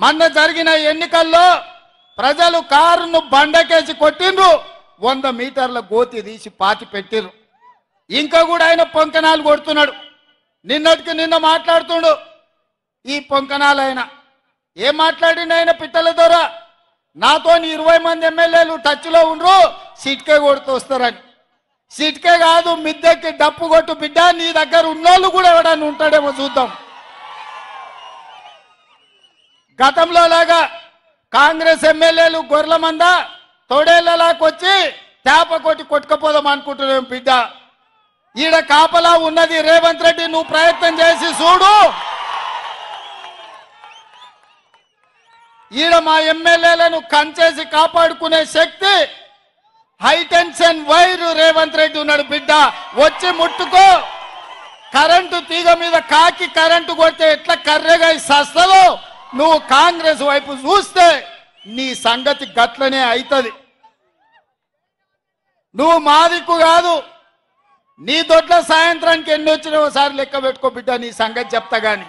మొన్న జరిగిన ఎన్నికల్లో ప్రజలు కారును బండకేసి కొట్టిండ్రు, 100 మీటర్ల గోతి తీసి పాతి పెట్టిర్రు. ఇంకా కూడా ఆయన పొంకనాలు కొడుతున్నాడు. నిన్నటికి నిన్న మాట్లాడుతుండు. ఈ పొంకనాలు ఆయన ఏం మాట్లాడిండు? ఆయన పిట్టల ద్వారా నాతో 20 మంది ఎమ్మెల్యేలు టచ్లో ఉండ్రు, సిట్కే కొడుతూ వస్తారని. సిట్కే కాదు, మిద్దెకి డప్పు కొట్టు బిడ్డ, నీ దగ్గర ఉన్నోళ్ళు కూడా ఎవడన్నా ఉంటాడేమో చూద్దాం. గతంలో లాగా కాంగ్రెస్ ఎమ్మెల్యేలు గొర్రెల మంద తోడేళ్లలాకొచ్చి తేప కొట్టి కొట్టుకపోదాం అనుకుంటున్నాం బిడ్డ. ఈడ కాపలా ఉన్నది రేవంత్ రెడ్డి, నువ్వు ప్రయత్నం చేసి చూడు. ఈడ మా ఎమ్మెల్యేలను కంచేసి కాపాడుకునే శక్తి హైటెన్షన్ వైర్ రేవంత్ రెడ్డి ఉన్నాడు బిడ్డ. వచ్చి ముట్టుకో. కరెంటు తీగ మీద కాకి కరెంటు కొడితే ఎట్లా కర్రెగా సస్తలో నువ్వు కాంగ్రెస్ వైపు చూస్తే నీ సంగతి గట్లనే అవుతుంది. నువ్వు మాదిక్కు కాదు, నీ దొడ్ల సాయంత్రానికి ఎన్ని వచ్చినా ఒకసారి లెక్క పెట్టుకో బిడ్డ, నీ సంగతి చెప్తా గాని.